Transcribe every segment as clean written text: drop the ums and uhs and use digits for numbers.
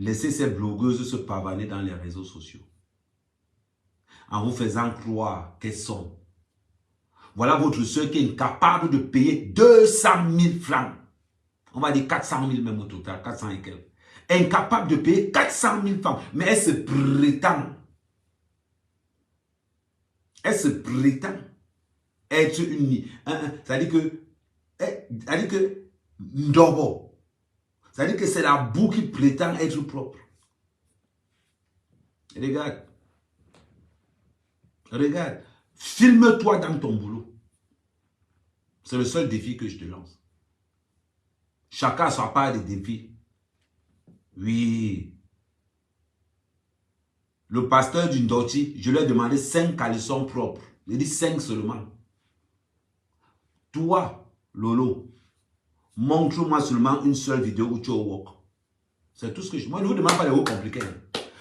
laissez ces blogueuses se pavaner dans les réseaux sociaux. En vous faisant croire qu'elles sont. Voilà votre soeur qui est incapable de payer 200 000 francs. On va dire 400 000 même au total, 400 et quelques. Incapable de payer 400 000 francs. Mais elle se prétend. Elle se prétend être une... C'est-à-dire que Ndobo. C'est-à-dire que c'est la boue qui prétend être propre. Regarde. Regarde. Filme-toi dans ton boulot. C'est le seul défi que je te lance. Chacun a sa part de défi. Oui. Le pasteur d'une Ndoti, je lui ai demandé 5 caleçons propres. Il dit 5 seulement. Toi, Lolo, montre-moi seulement une seule vidéo où tu es au wok. C'est tout ce que je... Moi, je ne vous demande pas les woks compliqués.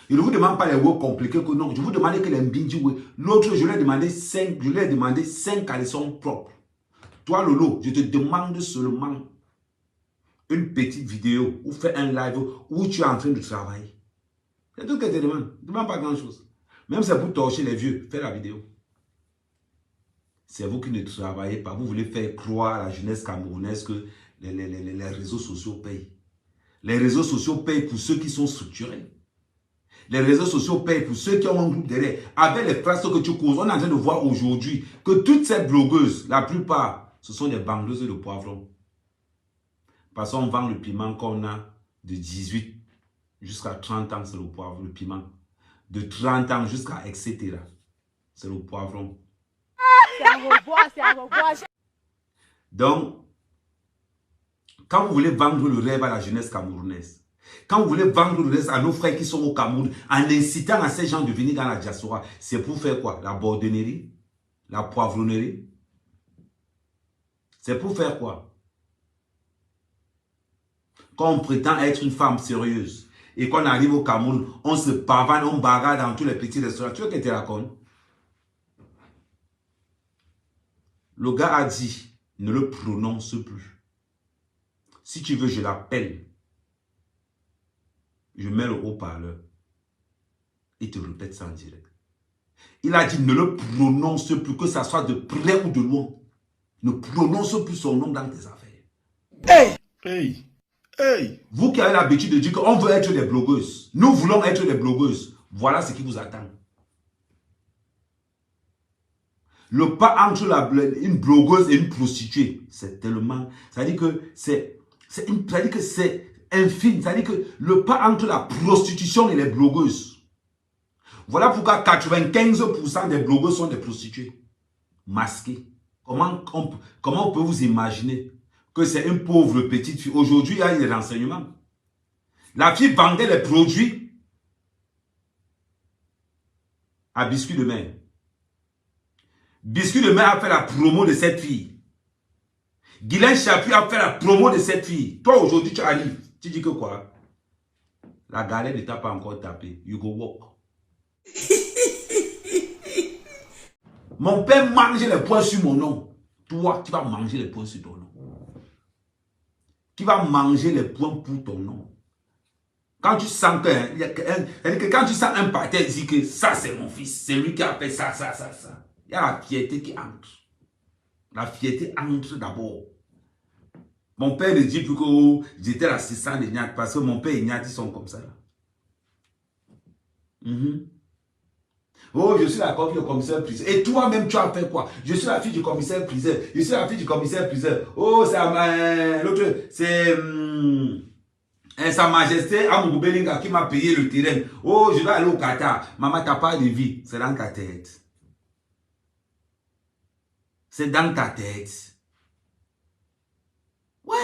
Je ne vous demande pas les woks compliqués que non. Je vous demande que les mbinji. L'autre, je lui ai demandé 5 caleçons propres. Toi, Lolo, je te demande seulement une petite vidéo ou fais un live où tu es en train de travailler. C'est tout ce que je te demande. Ne demande pas grand-chose. Même si c'est pour torcher les vieux, fais la vidéo. C'est vous qui ne travaillez pas. Vous voulez faire croire à la jeunesse camerounaise que les réseaux sociaux payent. Les réseaux sociaux payent pour ceux qui sont structurés. Les réseaux sociaux payent pour ceux qui ont un groupe derrière. Avec les phrases que tu causes, on est en train de voir aujourd'hui que toutes ces blogueuses, la plupart, ce sont des vendeuses de poivrons. Parce qu'on vend le piment qu'on a de 18 jusqu'à 30 ans, c'est le poivron, le piment. De 30 ans jusqu'à etc. C'est le poivron. C'est à revoir. Donc, quand vous voulez vendre le rêve à la jeunesse camerounaise, quand vous voulez vendre le rêve à nos frères qui sont au Cameroun, en incitant à ces gens de venir dans la diaspora, c'est pour faire quoi? La bordonnerie? La poivronnerie? C'est pour faire quoi? Quand on prétend être une femme sérieuse et qu'on arrive au Cameroun, on se pavane, on bagarre dans tous les petits restaurants. Tu veux que tu te racontes? Le gars a dit, ne le prononce plus. Si tu veux, je l'appelle. Je mets le haut-parleur. Il te répète ça en direct. Il a dit, ne le prononce plus, que ça soit de près ou de loin. Ne prononce plus son nom dans tes affaires. Hey! Hey! Hey! Vous qui avez l'habitude de dire qu'on veut être des blogueuses. Nous voulons être des blogueuses. Voilà ce qui vous attend. Le pas entre une blogueuse et une prostituée, c'est tellement... C'est-à-dire que c'est infime. C'est-à-dire que le pas entre la prostitution et les blogueuses. Voilà pourquoi 95% des blogueuses sont des prostituées. Masquées. Comment on peut vous imaginer que c'est une pauvre petite fille? Aujourd'hui, il y a des renseignements. La fille vendait les produits à Biscuit de Mer. Biscuit de Mer a fait la promo de cette fille. Guylaine Chapuis a fait la promo de cette fille. Toi, aujourd'hui, tu arrives. Tu dis que quoi? La galère ne t'a pas encore tapé. You go walk. Mon père mange les points sur mon nom. Toi, tu vas manger les points sur ton nom. Qui va manger les points pour ton nom. Quand tu sens quand tu sens un partenaire dire que ça c'est mon fils, c'est lui qui a fait ça. Il y a la fierté qui entre. La fierté entre d'abord. Mon père ne dit plus que j'étais l'assistant de Niat parce que mon père et Niat ils sont comme ça. Oh, je suis la fille du commissaire priseur. Et toi-même, tu as fait quoi? Je suis la fille du commissaire priseur. Je suis la fille du commissaire priseur. Oh, c'est l'autre, c'est Sa Majesté Amougou Belinga qui m'a payé le terrain. Oh, je vais aller au Qatar. Maman, t'as pas de vie. C'est dans ta tête. C'est dans ta tête. Ouais.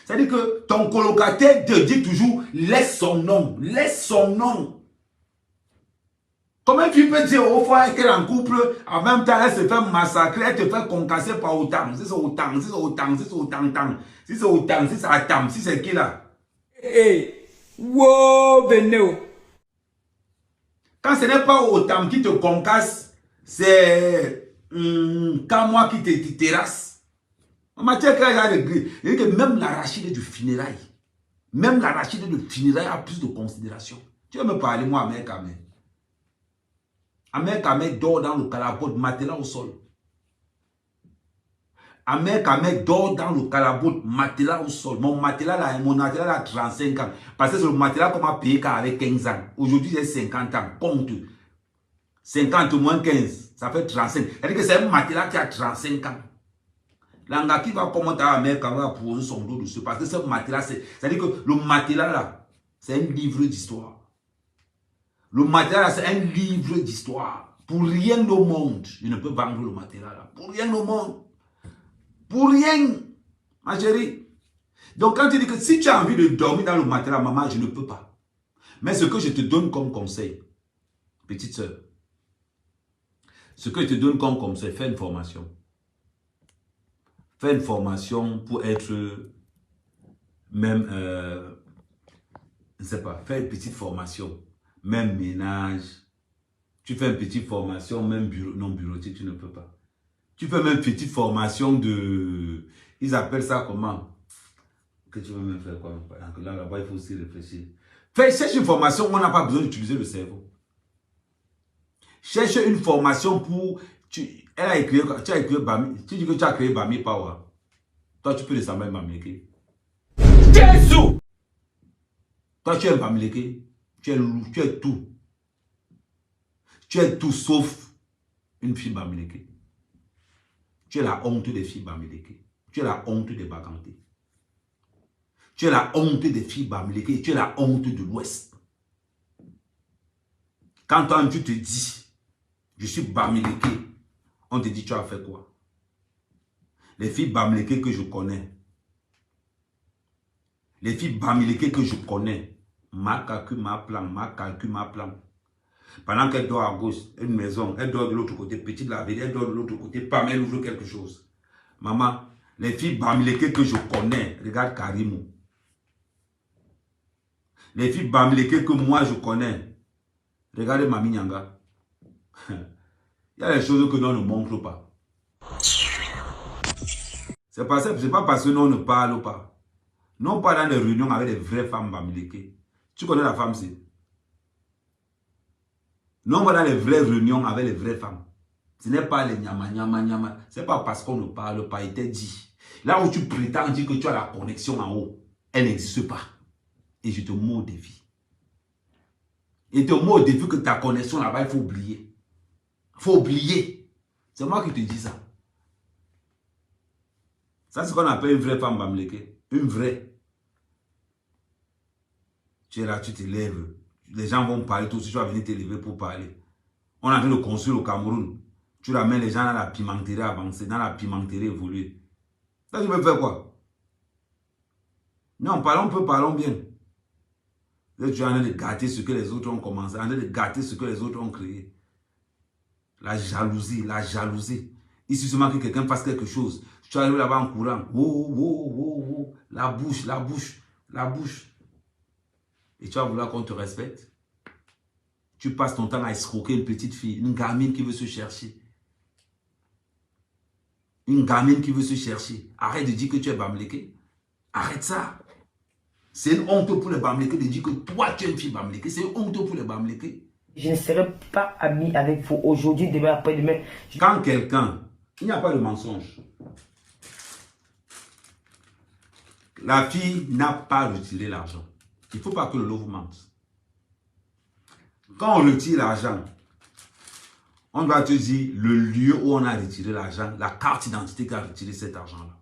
C'est-à-dire que ton colocataire te dit toujours, laisse son nom. Laisse son nom. Comment tu peux dire au frère qu'elle est en couple, en même temps elle se fait massacrer, elle te fait concasser par autant. Si c'est autant, si c'est autant, si c'est autant, si c'est autant, si c'est autant, si c'est qui là? Hey! Wow, Benno! Quand ce n'est pas autant qui te concasse, c'est quand moi qui te terrasse. En matière que même l'arachide du funérail, Même l'arachide de funérailles a plus de considération. Tu veux me parler, moi, Amer Kamé. Amer Kamé dort dans le calabote, matelas au sol. Amer Kamé dort dans le calabote, matelas au sol. Mon matelas là, a 35 ans. Parce que c'est le matelas qu'on m'a payé quand j'avais 15 ans. Aujourd'hui, j'ai 50 ans. Compte. 50 moins 15, ça fait 35. C'est-à-dire que c'est un matelas qui a 35 ans. L'anga qui va commenter à Amer Kamé va poser son dos dessus. Parce que ce matelas, c'est-à-dire que le matelas là, c'est un livre d'histoire. Le matelas là, c'est un livre d'histoire. Pour rien au monde, je ne peux vendre le matelas là. Pour rien au monde. Pour rien, ma chérie. Donc quand tu dis que si tu as envie de dormir dans le matelas, maman, je ne peux pas. Mais ce que je te donne comme conseil, petite soeur, ce que je te donne comme conseil, fais une formation. Fais une formation pour être même, je ne sais pas, fais une petite formation, même ménage. Tu fais une petite formation, même bureau, non bureautique, tu ne peux pas. Tu fais même une petite formation de, ils appellent ça comment? Que tu veux même faire quoi? Là-bas, il faut aussi réfléchir. Cherche une formation où on n'a pas besoin d'utiliser le cerveau. Cherche une formation pour... Elle a écrit, tu as écrit Bami, tu dis que tu as créé Bami Power. Toi, tu peux ressembler à un Bamileke. Jésus! Toi, tu es un Bamileke. Tu es tout. Tu es tout sauf une fille Bamileke. Tu es la honte des filles Bamileke. Tu es la honte des Bagantés. Tu es la honte des filles Bamileke. Tu es la honte de l'Ouest. Quand toi, tu te dis, je suis Bamileke, on te dit, tu as fait quoi? Les filles Bamileke que je connais, ma calcul, ma plan. Pendant qu'elle dort à gauche, une maison, elle dort de l'autre côté, petite laverie, elle dort de l'autre côté, pas elle ouvre quelque chose. Maman, les filles Bamileke que je connais, regarde Karimou. Les filles Bamileke que moi je connais, regardez Mami Nyanga. Il y a des choses que l'on ne montre pas. C'est pas parce que l'on ne parle pas. Non pas dans des réunions avec des vraies femmes Bamileke. Tu connais la femme, c'est? Non pas dans les vraies réunions avec les vraies femmes. Ce n'est pas les nyama. C'est pas parce qu'on ne parle pas, il t'est dit. Là où tu prétends dire que tu as la connexion en haut, elle n'existe pas. Et je te mets au défi. Et te mets au défi que ta connexion là-bas, il faut oublier. Il faut oublier. C'est moi qui te dis ça. Ça, c'est ce qu'on appelle une vraie femme Bamileke. Une vraie. Tu es là, tu te lèves. Les gens vont parler, tout tu vas venir te lever pour parler. On est en train de construire au Cameroun. Tu ramènes les gens dans la pimenterie avancée, dans la pimenterie évoluée. Ça, tu veux faire quoi? Non, parlons bien. Là, tu es en train de gâter ce que les autres ont commencé, en train de gâter ce que les autres ont créé. La jalousie. Il suffit seulement que quelqu'un fasse quelque chose. Tu arrives là-bas en courant. Oh. La bouche. Et tu vas vouloir qu'on te respecte. Tu passes ton temps à escroquer une petite fille, une gamine qui veut se chercher. Arrête de dire que tu es Bamileke. Arrête ça. C'est une honte pour les Bamileke de dire que toi tu es une fille Bamileke. C'est une honte pour les Bamileke. Je ne serai pas ami avec vous aujourd'hui, demain, après-demain. Quand quelqu'un, il n'y a pas de mensonge. La fille n'a pas retiré l'argent. Il ne faut pas que le lot vous mente. Quand on retire l'argent, on doit te dire le lieu où on a retiré l'argent, la carte d'identité qui a retiré cet argent-là.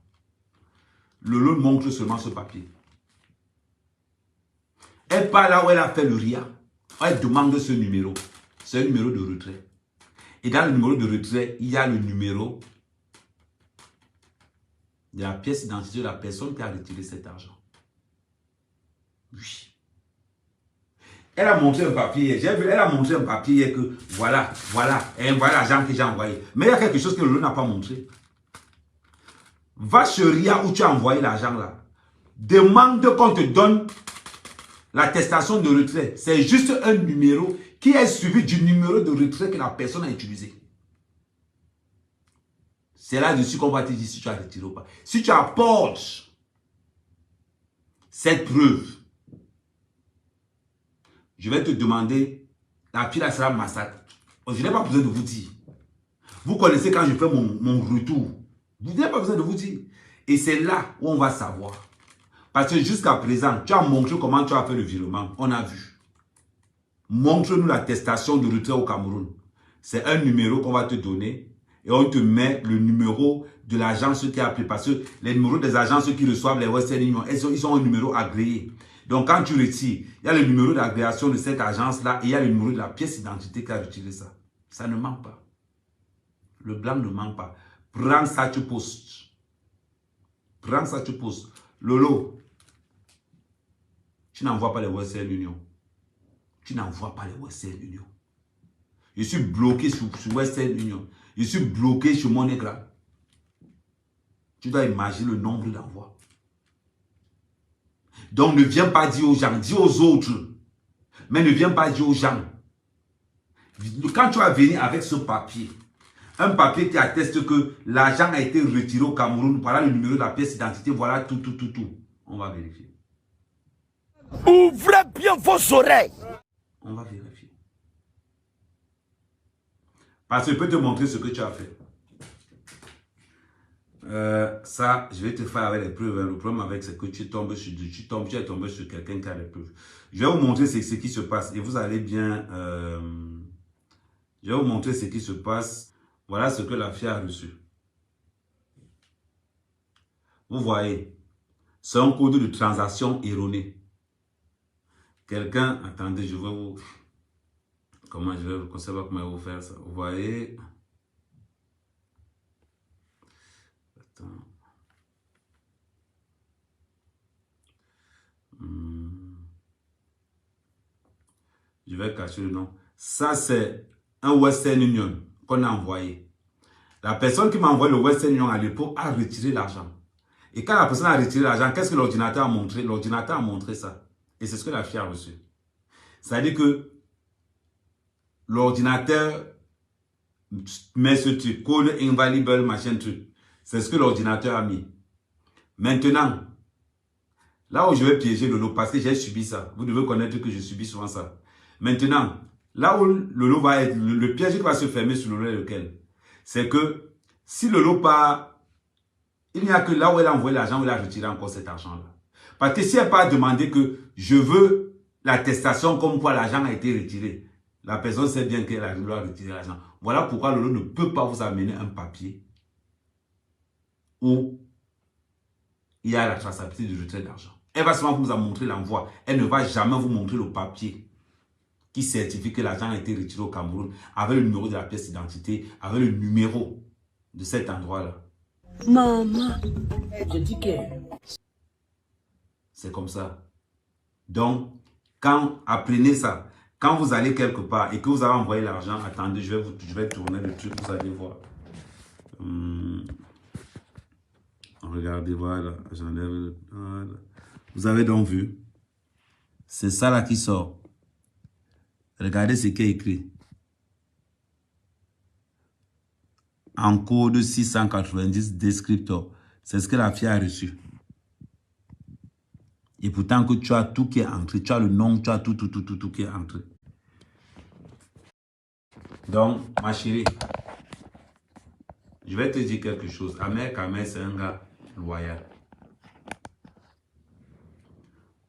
Le lot montre seulement ce papier. Elle part là où elle a fait le RIA. Elle demande ce numéro. C'est un numéro de retrait. Et dans le numéro de retrait, il y a le numéro de la pièce d'identité de la personne qui a retiré cet argent. Oui. Elle a montré un papier. J'ai vu, elle a montré un papier que voilà l'argent que j'ai envoyé. Mais il y a quelque chose que le lot n'a pas montré. Va sur RIA où tu as envoyé l'argent là. Demande qu'on te donne l'attestation de retrait. C'est juste un numéro qui est suivi du numéro de retrait que la personne a utilisé. C'est là-dessus qu'on va te dire si tu as retiré ou pas. Si tu apportes cette preuve, je vais te demander, la fille là sera massacre. Je n'ai pas besoin de vous dire. Vous connaissez quand je fais mon retour. Vous n'avez pas besoin de vous dire. Et c'est là où on va savoir. Parce que jusqu'à présent, tu as montré comment tu as fait le virement. On a vu. Montre-nous l'attestation de retrait au Cameroun. C'est un numéro qu'on va te donner. Et on te met le numéro de l'agence qui a appelé. Parce que les numéros des agences qui reçoivent les Western Union, ils ont un numéro agréé. Donc quand tu retires, il y a le numéro d'agréation de cette agence-là et il y a le numéro de la pièce d'identité qui a retiré ça. Ça ne manque pas. Le blanc ne manque pas. Prends ça, tu postes. Prends ça, tu postes. Lolo, tu n'envoies pas les Western Union. Tu n'envoies pas les Western Union. Je suis bloqué sur Western Union. Je suis bloqué sur MoneyGram. Tu dois imaginer le nombre d'envois. Donc ne viens pas dire aux gens, dis aux autres. Mais ne viens pas dire aux gens. Quand tu vas venir avec ce papier, un papier qui atteste que l'argent a été retiré au Cameroun, voilà le numéro de la pièce d'identité, voilà tout. On va vérifier. Ouvrez bien vos oreilles. On va vérifier. Parce que je peux te montrer ce que tu as fait. Ça, je vais te faire avec les preuves. Le problème avec c'est que tu es tombé sur quelqu'un qui a les preuves. Je vais vous montrer ce qui se passe et vous allez bien... je vais vous montrer ce qui se passe. Voilà ce que la fille a reçu. Vous voyez, c'est un code de transaction erroné. Quelqu'un, attendez, je vais vous... Comment je vais vous conseiller comment vous faire ça? Vous voyez... Attends. Je vais cacher le nom. Ça, c'est un Western Union qu'on a envoyé. La personne qui m'a envoyé le Western Union à l'époque a retiré l'argent. Et quand la personne a retiré l'argent, qu'est-ce que l'ordinateur a montré? L'ordinateur a montré ça. Et c'est ce que la fille a reçu. C'est-à-dire que l'ordinateur met ce truc, code invaluable, machin truc. C'est ce que l'ordinateur a mis. Maintenant, là où je vais piéger Lolo, parce que j'ai subi ça. Vous devez connaître que je subis souvent ça. Maintenant, là où Lolo va être, le piège qui va se fermer sur Lolo est lequel? C'est que si Lolo part, il n'y a que là où elle a envoyé l'argent où elle a retiré encore cet argent-là. Parce que si elle part demander que je veux l'attestation comme quoi l'argent a été retiré, la personne sait bien qu'elle a retiré l'argent. Voilà pourquoi Lolo ne peut pas vous amener un papier où il y a la traçabilité du retrait d'argent. Elle va seulement vous montrer l'envoi. Elle ne va jamais vous montrer le papier qui certifie que l'argent a été retiré au Cameroun avec le numéro de la pièce d'identité, avec le numéro de cet endroit-là. Maman, je dis que... C'est comme ça. Donc, quand apprenez ça, quand vous allez quelque part et que vous avez envoyé l'argent, attendez, je vais tourner le truc, vous allez voir. Regardez, voilà, j'enlève. Voilà. Vous avez donc vu. C'est ça là qui sort. Regardez ce qui est écrit. En code 690 descriptor. C'est ce que la fille a reçu. Et pourtant que tu as tout qui est entré. Tu as le nom, tu as tout qui est entré. Donc, ma chérie, je vais te dire quelque chose. Ahmed Kamel, c'est un gars loyal.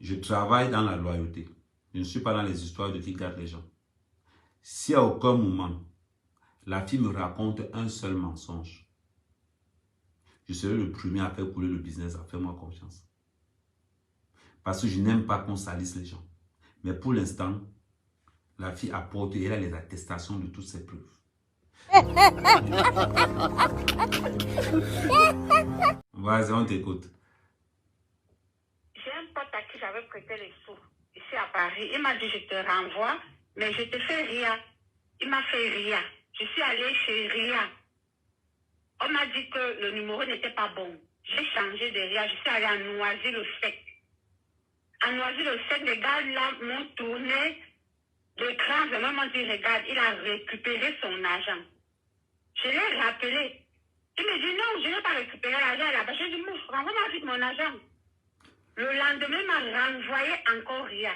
Je travaille dans la loyauté. Je ne suis pas dans les histoires de qui garde les gens. Si à aucun moment, la fille me raconte un seul mensonge, je serai le premier à faire couler le business, à faire moi confiance. Parce que je n'aime pas qu'on salisse les gens. Mais pour l'instant, la fille apporte, elle a les attestations de toutes ces preuves. Vas-y, on t'écoute. J'ai un pote à qui j'avais prêté les sous ici à Paris. Il m'a dit je te renvoie, mais je te fais rien. Il m'a fait rien. Je suis allée chez Ria. On m'a dit que le numéro n'était pas bon. J'ai changé de Ria. Je suis allée à Noisy-le-Sec. À Noisy-le-Sec, les gars là m'ont tourné l'écran. Je m'ont dit regarde, il a récupéré son argent. Je l'ai rappelé. Il me dit non, je n'ai pas récupéré l'argent là-bas. J'ai dit renvoie-moi vite mon argent. Le lendemain, il m'a renvoyé encore rien.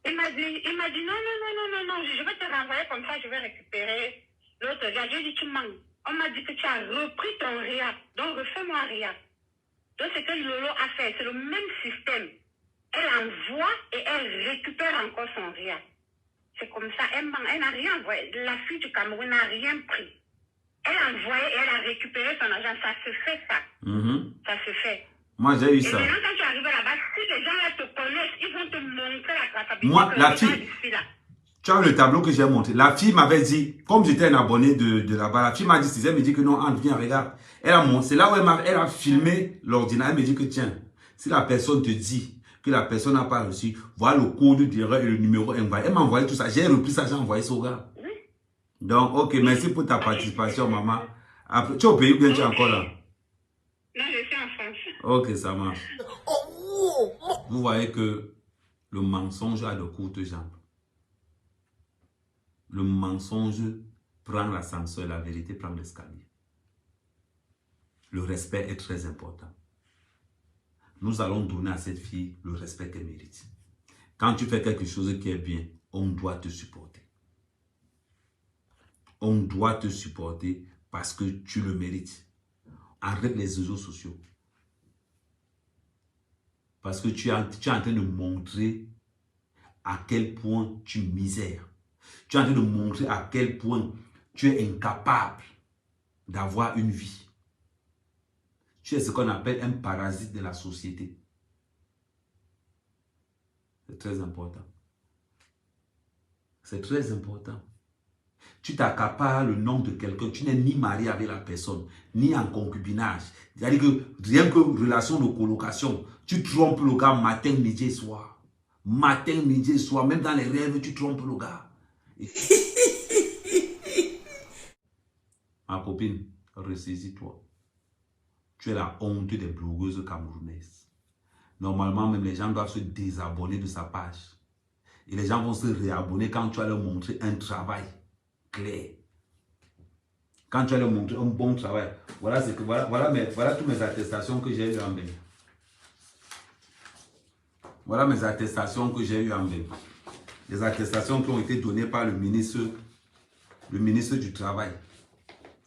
Il m'a dit, non, je vais te renvoyer comme ça, je vais récupérer l'autre gars. J'ai dit, tu mens. On m'a dit que tu as repris ton RIA, donc refais-moi RIA. Donc, ce que Lolo a fait, c'est le même système. Elle envoie et elle récupère encore son RIA. C'est comme ça, elle n'a rien envoyé. La fille du Cameroun n'a rien pris. Elle a envoyé et elle a récupéré son argent. Ça se fait, ça. Ça se fait. Moi, j'ai eu Et ça. maintenant, quand tu arrives là-bas, si les gens là te connaissent, ils vont te montrer la traçabilité. Moi, la fille, tu as le tableau que j'ai montré. La fille m'avait dit, comme j'étais un abonné de là-bas, la fille m'a dit, elle me dit que non, Anne, viens, regarde. C'est là où elle a filmé l'ordinateur. Elle me dit que tiens, si la personne te dit que la personne n'a pas reçu, voilà le code d'erreur et le numéro envoyé. Elle m'a envoyé tout ça. J'ai repris ça, j'ai envoyé ça au gars. Oui. Donc, ok, merci pour ta participation, maman. Après, tu es au pays ou bien tu es encore là? Non, je suis en France. Ok, ça marche. Vous voyez que le mensonge a de courtes jambes. Le mensonge prend l'ascenseur, la vérité prend l'escalier. Le respect est très important. Nous allons donner à cette fille le respect qu'elle mérite. Quand tu fais quelque chose qui est bien, on doit te supporter. On doit te supporter parce que tu le mérites. Arrête les réseaux sociaux. Parce que tu es en train de montrer à quel point tu misères. Tu es en train de montrer à quel point tu es incapable d'avoir une vie. Tu es ce qu'on appelle un parasite de la société. C'est très important. C'est très important. Tu t'accapares le nom de quelqu'un, tu n'es ni marié avec la personne, ni en concubinage. C'est-à-dire que rien que relation de colocation, tu trompes le gars matin, midi et soir. Matin, midi et soir, même dans les rêves, tu trompes le gars. Ma copine, ressaisis-toi. Tu es la honte des blogueuses camerounaises. Normalement, même les gens doivent se désabonner de sa page. Et les gens vont se réabonner quand tu vas leur montrer un travail clair. Quand tu vas leur montrer un bon travail. Voilà toutes mes attestations que j'ai eues en Bénin. Voilà mes attestations que j'ai eues en Bénin. Les attestations qui ont été données par le ministre du Travail.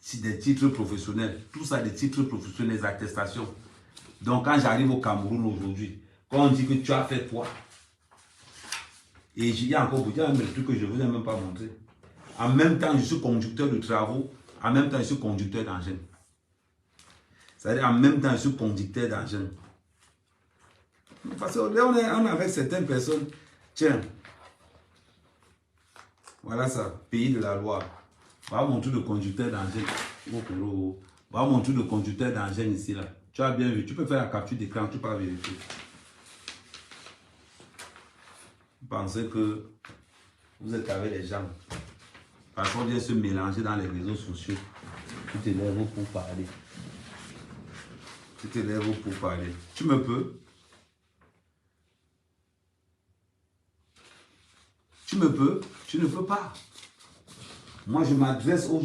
C'est des titres professionnels. Tout ça, des titres professionnels, des attestations. Donc, quand j'arrive au Cameroun aujourd'hui, quand on dit que tu as fait quoi? Et il y a encore beaucoup de trucs que je ne vous ai même pas montré. En même temps, je suis conducteur de travaux. En même temps, je suis conducteur d'engin. C'est-à-dire, en même temps, je suis conducteur d'engin. Parce que là, on est avec certaines personnes. Tiens. Voilà ça. Pays de la loi. Voilà mon truc de conducteur d'engin. Voilà mon truc de conducteur d'engin ici, là. Tu as bien vu. Tu peux faire la capture d'écran. Tu peux vérifier. Vous pensez que vous êtes avec les gens. Parce qu'on vient se mélanger dans les réseaux sociaux. Tu te lèves pour parler. Tu te lèves pour parler. Tu me peux? Tu me peux? Tu ne peux pas. Moi, je m'adresse aux...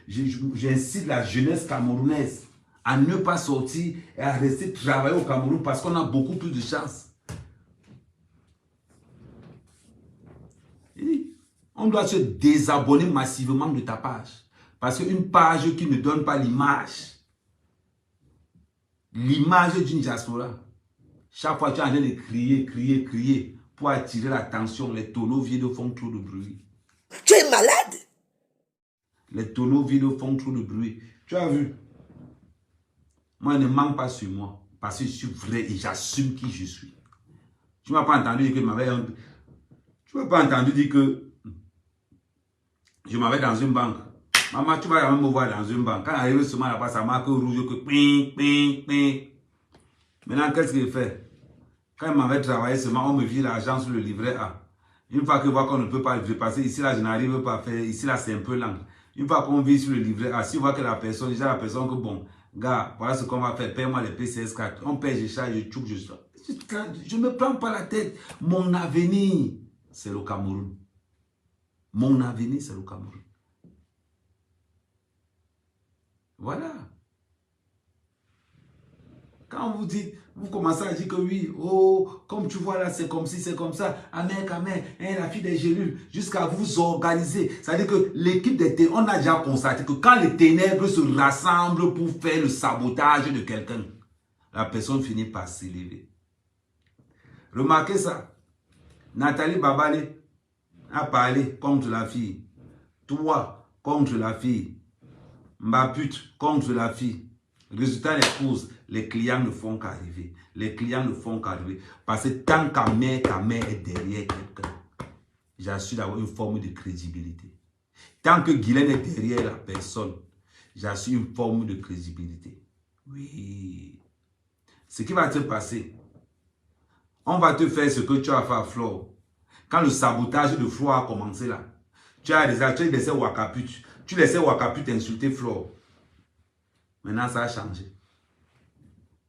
J'incite la jeunesse camerounaise à ne pas sortir et à rester travailler au Cameroun parce qu'on a beaucoup plus de chance. On doit se désabonner massivement de ta page. Parce qu'une page qui ne donne pas l'image d'une diaspora, chaque fois tu es en train de crier pour attirer l'attention, les tonneaux vides font trop de bruit. Tu es malade? Les tonneaux vides font trop de bruit. Tu as vu? Moi, ne mens pas sur moi. Parce que je suis vrai et j'assume qui je suis. Tu ne m'as pas entendu dire que tu m'as pas entendu dire que je m'avais dans une banque. Maman, tu vas me voir dans une banque. Quand j'arrive seulement là-bas, ça marque rouge que ping, ping, ping. Maintenant, qu'est-ce qu'il fait? Quand il m'avait travaillé seulement, on me vit l'argent sur le livret A. Une fois que je vois qu'on ne peut pas le passer, ici là, je n'arrive pas à faire. Ici là, c'est un peu lent. Une fois qu'on vit sur le livret A, si on voit que la personne, déjà la personne que bon, gars, voilà ce qu'on va faire, paye-moi les PCS4. On paye, je charge, je tchouk, je ne me prends pas la tête. Mon avenir, c'est le Cameroun. Mon avenir, c'est le Cameroun. Voilà. Quand vous dites, Vous commencez à dire que oui, oh, comme tu vois là, c'est comme ci, c'est comme ça. Amen, amen, hein, la fille des gélules, jusqu'à vous organiser. C'est-à-dire que l'équipe des ténèbres, on a déjà constaté que quand les ténèbres se rassemblent pour faire le sabotage de quelqu'un, la personne finit par s'élever. Remarquez ça. Nathalie Babale a parlé contre la fille. Toi, contre la fille. Mbaput, contre la fille. Résultat des courses, les clients ne font qu'arriver. Les clients ne font qu'arriver. Parce que tant qu'à mère est derrière quelqu'un, j'assure d'avoir une forme de crédibilité. Tant que Guylaine est derrière la personne, j'assure une forme de crédibilité. Oui. Ce qui va te passer, on va te faire ce que tu as fait à Flore. Quand le sabotage de Flore a commencé là, tu as laissé Ouakaput. Tu laissais Ouakaput insulter Flore. Maintenant, ça a changé.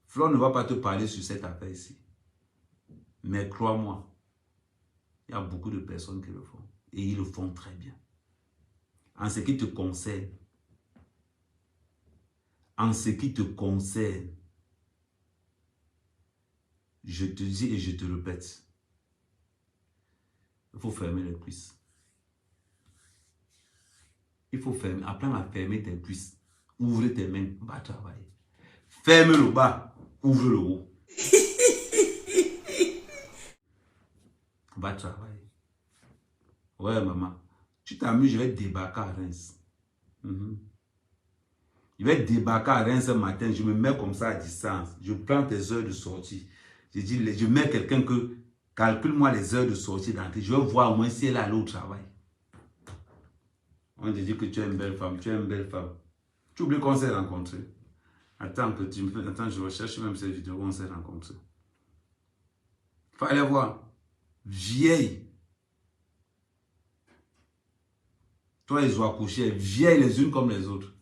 Flore ne va pas te parler sur cette affaire ici. Mais crois-moi, il y a beaucoup de personnes qui le font. Et ils le font très bien. En ce qui te concerne, je te dis et je te répète, il faut fermer les cuisses. Il faut fermer, apprendre à fermer tes cuisses. Ouvre tes mains, va travailler. Ferme le bas, ouvre le haut. Va travailler. Ouais, maman. Tu t'amuses, je vais débarquer à Reims. Je vais débarquer à Reims ce matin. Je me mets comme ça à distance. Je prends tes heures de sortie. Je mets quelqu'un que calcule-moi les heures de sortie d'entrée. Je vais voir au moins si elle est allée au travail. On te dit que tu es une belle femme. Tu es une belle femme. Tu oublies qu'on s'est rencontrés. Attends, attends, je recherche même cette vidéo où on s'est rencontrés. Fallait voir. Vieille. Toi, ils ont accouché. Vieilles les unes comme les autres.